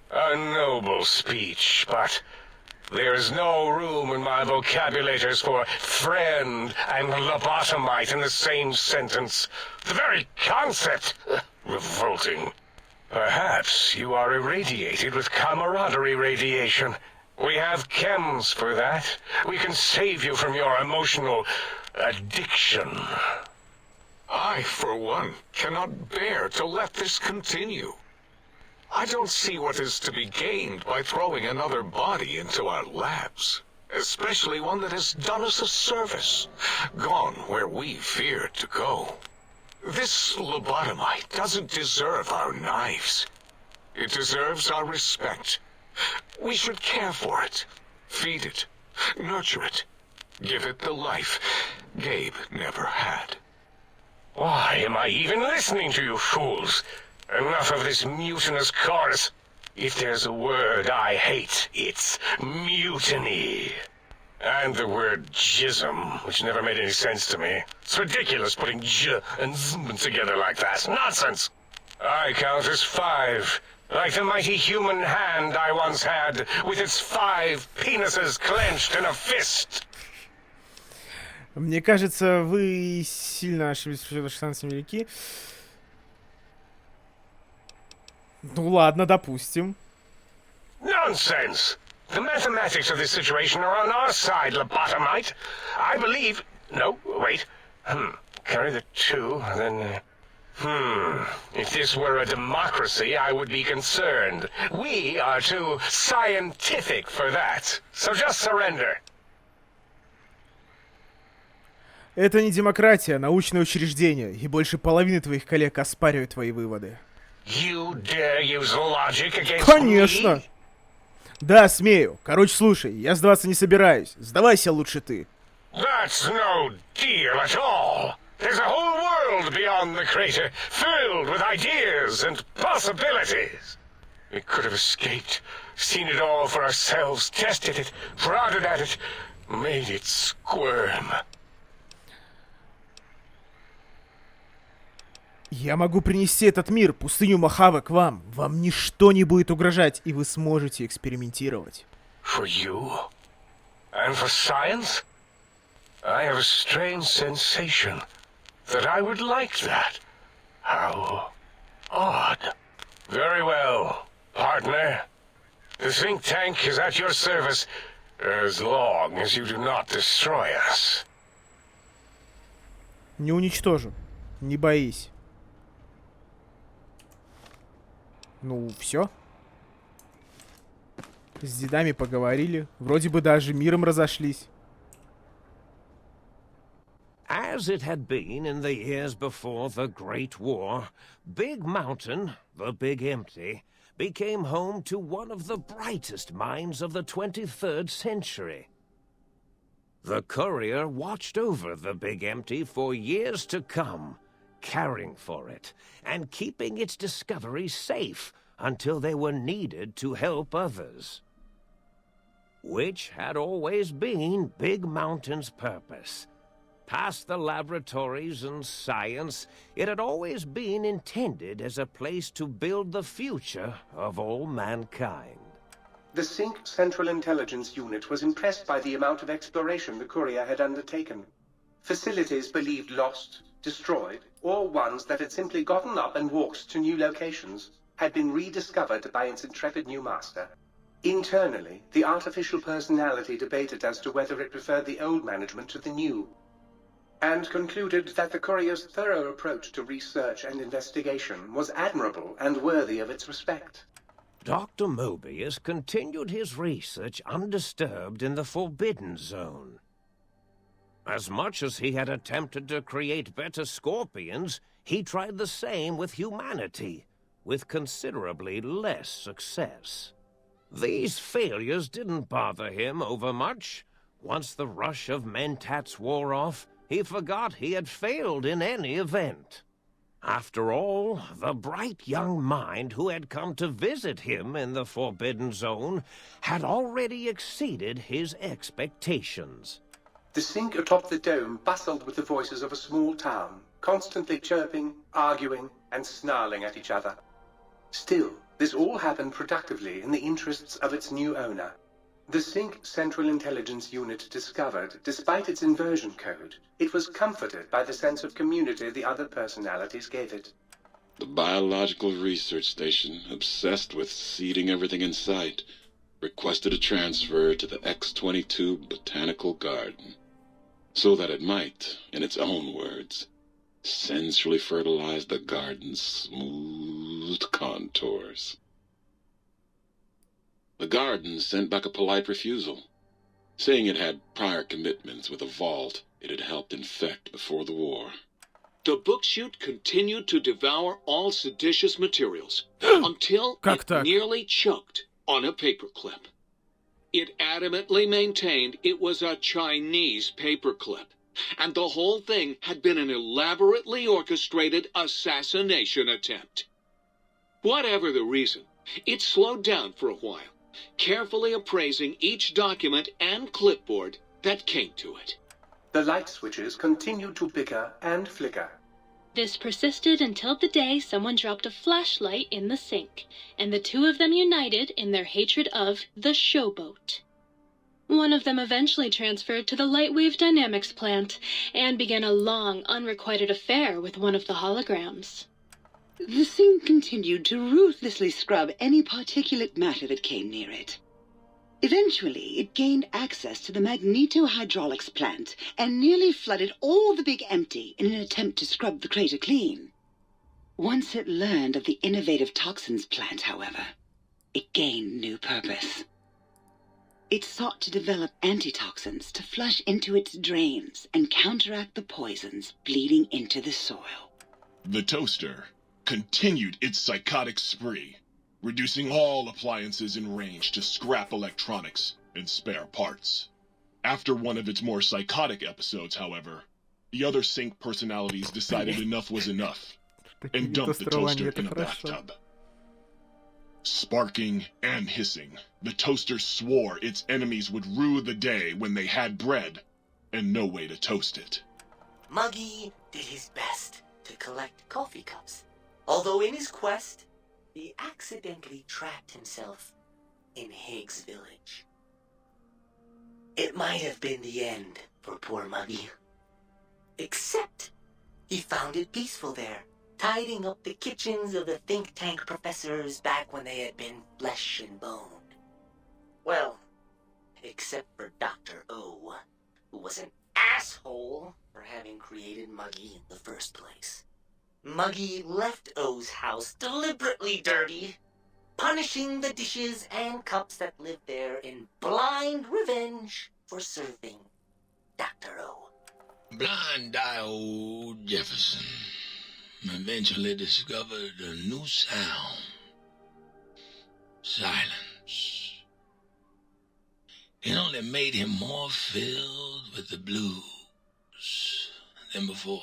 A noble admirable speech, but there's no room in my vocabulators for friend and lobotomite in the same sentence. The very concept, revolting. Perhaps you are irradiated with camaraderie radiation. We have chems for that. We can save you from your emotional addiction. I, for one, cannot bear to let this continue. I don't see what is to be gained by throwing another body into our labs, especially one that has done us a service, gone where we feared to go. This lobotomite doesn't deserve our knives. It deserves our respect. We should care for it, feed it, nurture it, give it the life Gabe never had. Why am I even listening to you fools? Enough of this mutinous chorus. If there's a word I hate, it's mutiny. And the word jism, which never made any sense to me. It's ridiculous putting j and zm together like that. Nonsense! I count as 5, like the mighty human hand I once had, with its 5 penises clenched in a fist. Мне кажется, вы сильно ошиблись, что 16 велики. Ну ладно, допустим. Nonsense! The mathematics of this situation are on our side, lobotomite. I believe... No, wait. Carry the 2, then... If this were a democracy, I would be concerned. We are too scientific for that. So just surrender. Это не демократия, а научное учреждение, и больше половины твоих коллег оспаривают твои выводы. You dare use logic against Конечно! me? Да, смею. Короче, слушай, я сдаваться не собираюсь. Сдавайся лучше ты. That's no deal at all. There's a whole world beyond the crater, filled with ideas and possibilities. We could have escaped, seen it all for ourselves, tested it, prodded at it, made it squirm. Я могу принести этот мир, пустыню Мохаве, к вам. Вам ничто не будет угрожать, и вы сможете экспериментировать. For you? And for science? I have a strange sensation that I would like that. How odd. Very well, partner. The think tank is at your service as long as you do not destroy us. Не уничтожу. Не боись. Ну, все. С дедами поговорили. Вроде бы даже миром разошлись. As it had been in the years before the Great War, Big Mountain, the Big Empty, became home to one of the brightest minds of the 23rd century. The courier watched over the Big Empty for years to come, caring for it and keeping its discoveries safe until they were needed to help others. Which had always been Big Mountain's purpose. Past the laboratories and science, it had always been intended as a place to build the future of all mankind. The Sync Central Intelligence Unit was impressed by the amount of exploration the courier had undertaken. Facilities believed lost, destroyed, or ones that had simply gotten up and walked to new locations had been rediscovered by its intrepid new master. Internally, the artificial personality debated as to whether it preferred the old management to the new, and concluded that the courier's thorough approach to research and investigation was admirable and worthy of its respect. Dr. Mobius continued his research undisturbed in the Forbidden Zone. As much as he had attempted to create better scorpions, he tried the same with humanity, with considerably less success. These failures didn't bother him overmuch. Once the rush of mentats wore off, he forgot he had failed in any event. After all, the bright young mind who had come to visit him in the Forbidden Zone had already exceeded his expectations. The Sync atop the dome bustled with the voices of a small town, constantly chirping, arguing, and snarling at each other. Still, This all happened productively in the interests of its new owner. The Sync Central Intelligence Unit discovered, despite its inversion code, it was comforted by the sense of community the other personalities gave it. The Biological Research Station, obsessed with seeding everything in sight, requested a transfer to the X-22 Botanical Garden, so that it might, in its own words, sensually fertilize the garden's smooth contours. The garden sent back a polite refusal, saying it had prior commitments with a vault it had helped infect before the war. The book chute continued to devour all seditious materials until it nearly choked on a paperclip. It adamantly maintained it was a Chinese paperclip, and the whole thing had been an elaborately orchestrated assassination attempt. Whatever the reason, it slowed down for a while, carefully appraising each document and clipboard that came to it. The light switches continued to bicker and flicker. This persisted until the day someone dropped a flashlight in the sink, and the two of them united in their hatred of the showboat. One of them eventually transferred to the Lightwave Dynamics plant, and began a long, unrequited affair with one of the holograms. The sink continued to ruthlessly scrub any particulate matter that came near it. Eventually, it gained access to the magneto-hydraulics plant and nearly flooded all the big empty in an attempt to scrub the crater clean. Once it learned of the innovative toxins plant, however, it gained new purpose. It sought to develop antitoxins to flush into its drains and counteract the poisons bleeding into the soil. The toaster continued its psychotic spree, reducing all appliances in range to scrap electronics and spare parts. After one of its more psychotic episodes, however, the other Sync personalities decided enough was enough and dumped the toaster in a bathtub. Sparking and hissing, the toaster swore its enemies would rue the day when they had bread and no way to toast it. Muggy did his best to collect coffee cups, although in his quest, he accidentally trapped himself in Higgs Village. It might have been the end for poor Muggy. Except he found it peaceful there, tidying up the kitchens of the think tank professors back when they had been flesh and bone. Well, except for Dr. O, who was an asshole for having created Muggy in the first place. Muggy left O's house deliberately dirty, punishing the dishes and cups that lived there in blind revenge for serving Dr. O. Blind-eye old Jefferson eventually discovered a new sound. Silence. It only made him more filled with the blues than before.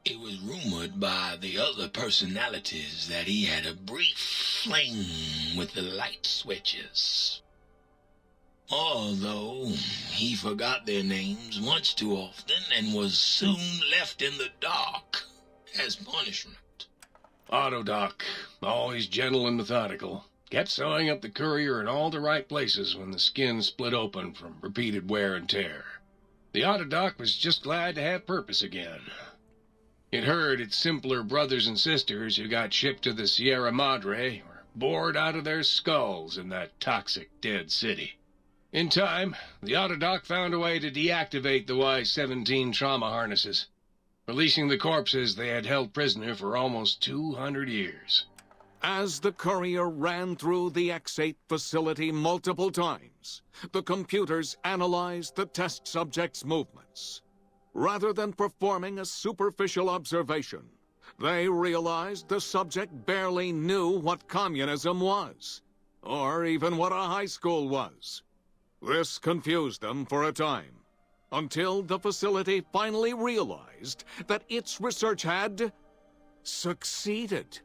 It was rumored by the other personalities that he had a brief fling with the light switches. Although he forgot their names much too often and was soon left in the dark as punishment. Autodoc, always gentle and methodical, kept sewing up the courier in all the right places when the skin split open from repeated wear and tear. The Autodoc was just glad to have purpose again. It heard its simpler brothers and sisters who got shipped to the Sierra Madre were bored out of their skulls in that toxic dead city. In time, the Autodoc found a way to deactivate the Y-17 trauma harnesses, releasing the corpses they had held prisoner for almost 200 years. As the courier ran through the X-8 facility multiple times, the computers analyzed the test subject's movements. Rather than performing a superficial observation, they realized the subject barely knew what communism was, or even what a high school was. This confused them for a time, until the facility finally realized that its research had succeeded.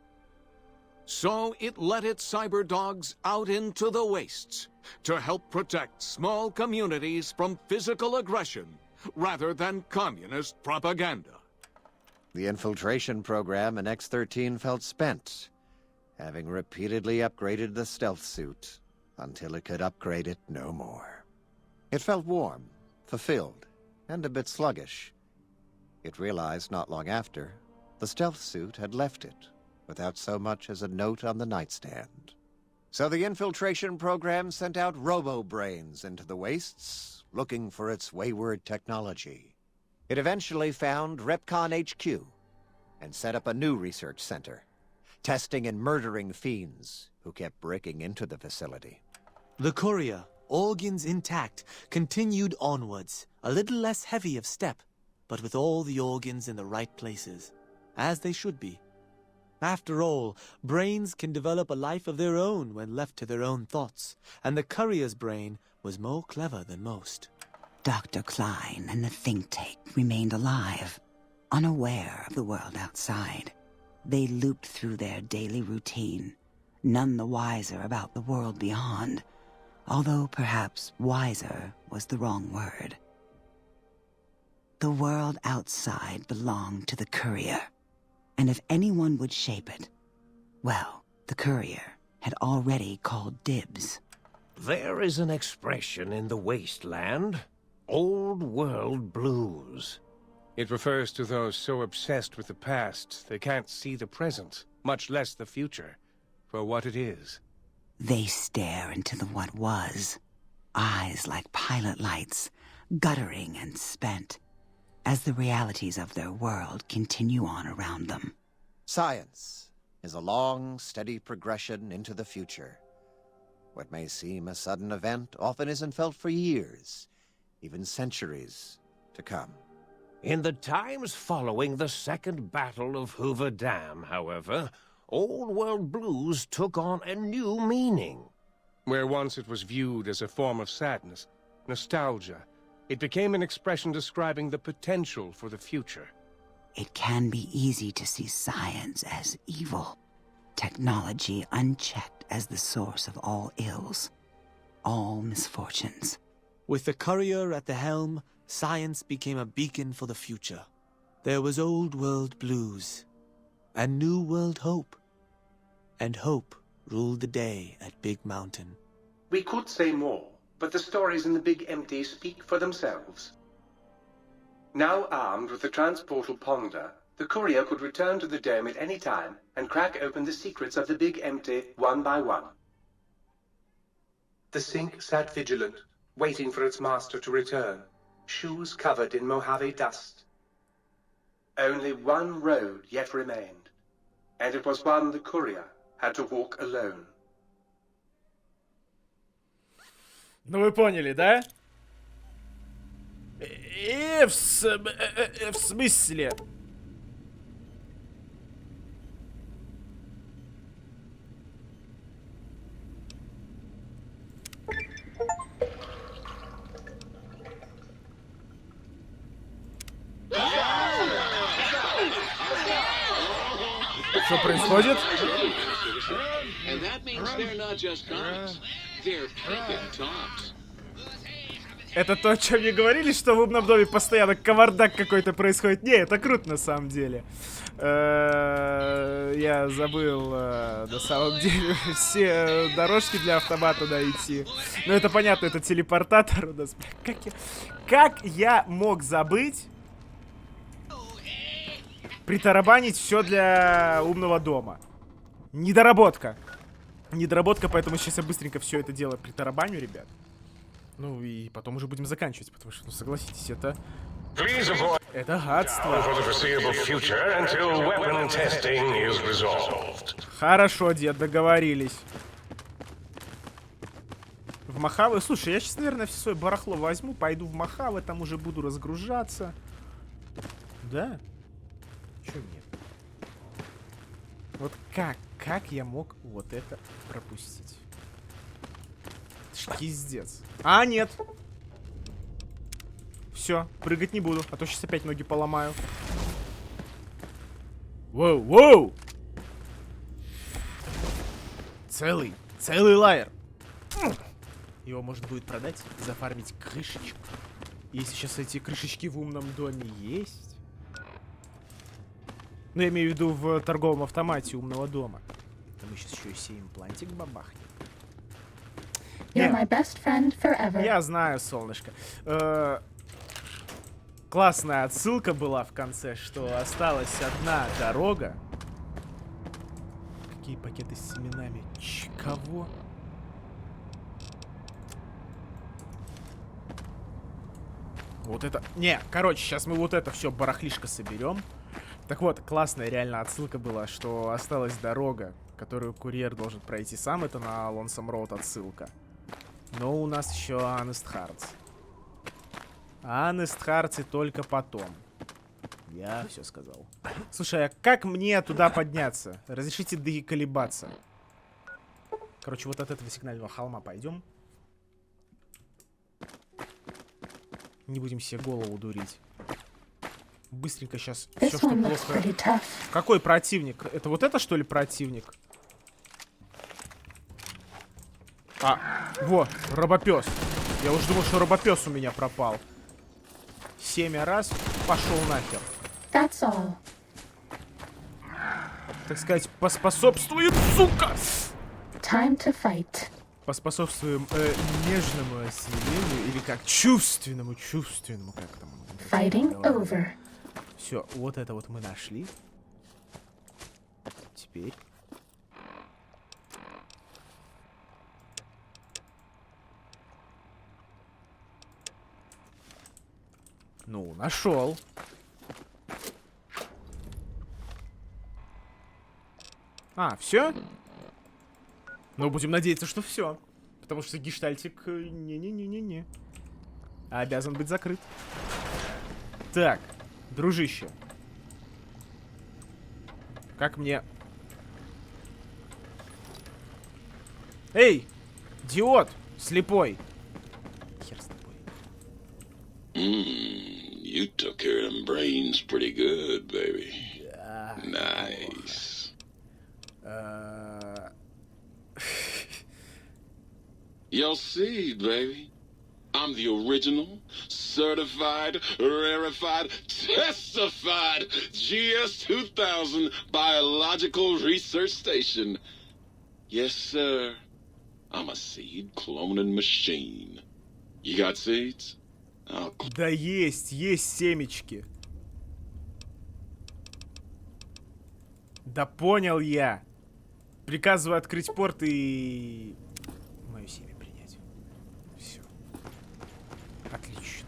So it let its cyber dogs out into the wastes to help protect small communities from physical aggression rather than communist propaganda. The infiltration program in X-13 felt spent, having repeatedly upgraded the stealth suit until it could upgrade it no more. It felt warm, fulfilled, and a bit sluggish. It realized not long after the stealth suit had left it without so much as a note on the nightstand. So the infiltration program sent out robo-brains into the wastes, looking for its wayward technology. It eventually found Repcon HQ and set up a new research center, testing and murdering fiends who kept breaking into the facility. The courier, organs intact, continued onwards, a little less heavy of step, but with all the organs in the right places, as they should be. After all, brains can develop a life of their own when left to their own thoughts, and the courier's brain was more clever than most. Dr. Klein and the think tank remained alive, unaware of the world outside. They looped through their daily routine, none the wiser about the world beyond, although perhaps wiser was the wrong word. The world outside belonged to the courier, and if anyone would shape it, well, the courier had already called dibs. There is an expression in the wasteland, old world blues. It refers to those so obsessed with the past they can't see the present, much less the future, for what it is. They stare into the what was, eyes like pilot lights, guttering and spent, as the realities of their world continue on around them. Science is a long, steady progression into the future. What may seem a sudden event often isn't felt for years, even centuries to come. In the times following the Second Battle of Hoover Dam, however, old world blues took on a new meaning. Where once it was viewed as a form of sadness, nostalgia, it became an expression describing the potential for the future. It can be easy to see science as evil, technology unchecked as the source of all ills, all misfortunes. With the courier at the helm, science became a beacon for the future. There was old world blues, and new world hope. And hope ruled the day at Big Mountain. We could say more, but the stories in the Big Empty speak for themselves. Now armed with the transportal Ponder, the courier could return to the dome at any time and crack open the secrets of the Big Empty one by one. The sink sat vigilant, waiting for its master to return, shoes covered in Mojave dust. Only one road yet remained, and it was one the courier had to walk alone. Ну вы поняли, да? В смысле? Что происходит? And that means they're not just comics. They're peeping tops. Это то, о чем мне говорили, что в умном доме постоянно кавардак какой-то происходит. Не, это круто на самом деле. Я забыл на самом деле все дорожки для автомата найти. Но это понятно, это телепортатор у нас. Как я мог забыть притарабанить все для умного дома? Недоработка. Недоработка, поэтому сейчас я быстренько все это дело притарабаню, ребят. Ну и потом уже будем заканчивать, потому что, ну согласитесь, это гадство. Хорошо, дед, договорились. В Мохаве... Слушай, я сейчас, наверное, все свое барахло возьму, пойду в Мохаве, там уже буду разгружаться. Да? Чё нет? Вот как я мог вот это пропустить? Пиздец. А, нет. Все, прыгать не буду, а то сейчас опять ноги поломаю. Воу, воу! Целый лайер. Его можно будет продать, зафармить крышечку. Если сейчас эти крышечки в умном доме есть. Ну, я имею в виду в торговом автомате умного дома. это мы сейчас еще и себе имплантик бабахнем. You're my best friend forever. Я знаю, солнышко. Классная отсылка была в конце, что осталась одна дорога. Какие пакеты с семенами? Кого? Вот это... Не, короче, сейчас мы вот это все барахлишко соберем. Так вот, классная реально отсылка была, что осталась дорога, которую курьер должен пройти сам. Это на Lonesome Road отсылка. Но у нас еще Honest Hearts. Honest Hearts и только потом. Я все сказал. Слушай, а как мне туда подняться? Разрешите доколебаться. Короче, вот от этого сигнального холма пойдем. Не будем себе голову дурить. Быстренько сейчас все, что плохо. Какой противник? Это вот это, что ли, противник? А, во, робопес. Я уже думал, что робопес у меня пропал. 7 раз пошел нахер. That's all. Так сказать, поспособствует, сука! Time to fight. Поспособствуем нежному освещению или как чувственному, как там. Fighting over. Все, вот это вот мы нашли. Теперь. Ну, нашел. А, все? Ну, будем надеяться, что все. Потому что гештальтик не-не-не-не-не. Обязан быть закрыт. Так, дружище. Как мне... Эй, идиот, слепой. Хер с тобой. You took care of them brains pretty good, baby. Nice. You'll see, baby. I'm the original, certified, rarefied, testified GS-2000 Biological Research Station. Yes, sir. I'm a seed cloning machine. You got seeds? Да есть семечки. Да понял я. Приказываю открыть порт и... мое семя принять. Все. Отлично.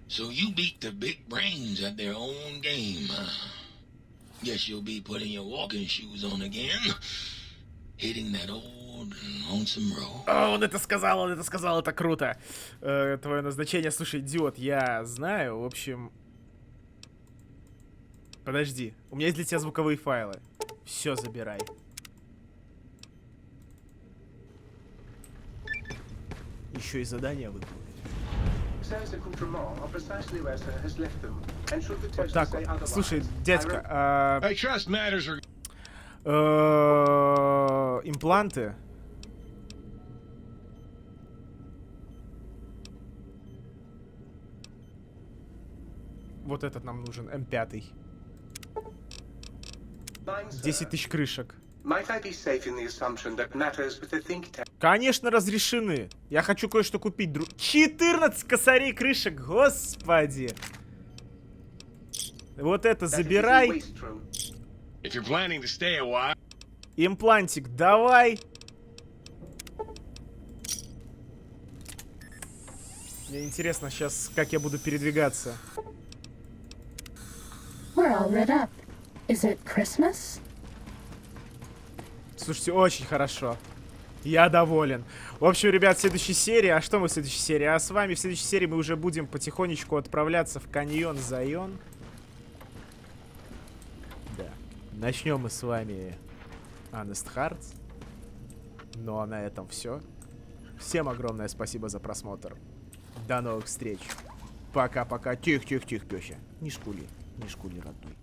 So you beat the big brains at their own game, huh? Guess you'll be putting your walking shoes on again. Hitting that old lonesome road. Он это сказал, это круто. Твое назначение, слушай, идиот, я знаю, в общем... Подожди, у меня есть для тебя звуковые файлы. Все забирай. Еще и задание выполнить. Вот так вот. Слушай, дядька, импланты. Вот этот нам нужен, М5. 10 тысяч крышек. Конечно, разрешены. Я хочу кое-что купить. 14 косарей крышек, господи. Вот это забирай. Имплантик, давай. Мне интересно сейчас, как я буду передвигаться. We're all lit up. Is it Christmas? Слушайте, очень хорошо. Я доволен. В общем, ребят, в следующей серии... А что мы в следующей серии? А с вами в следующей серии мы уже будем потихонечку отправляться в каньон Зайон. Да. Начнем мы с вами Honest Hearts. Ну а на этом все. Всем огромное спасибо за просмотр. До новых встреч. Пока-пока. Тихо, пёся. Не шкули, родной.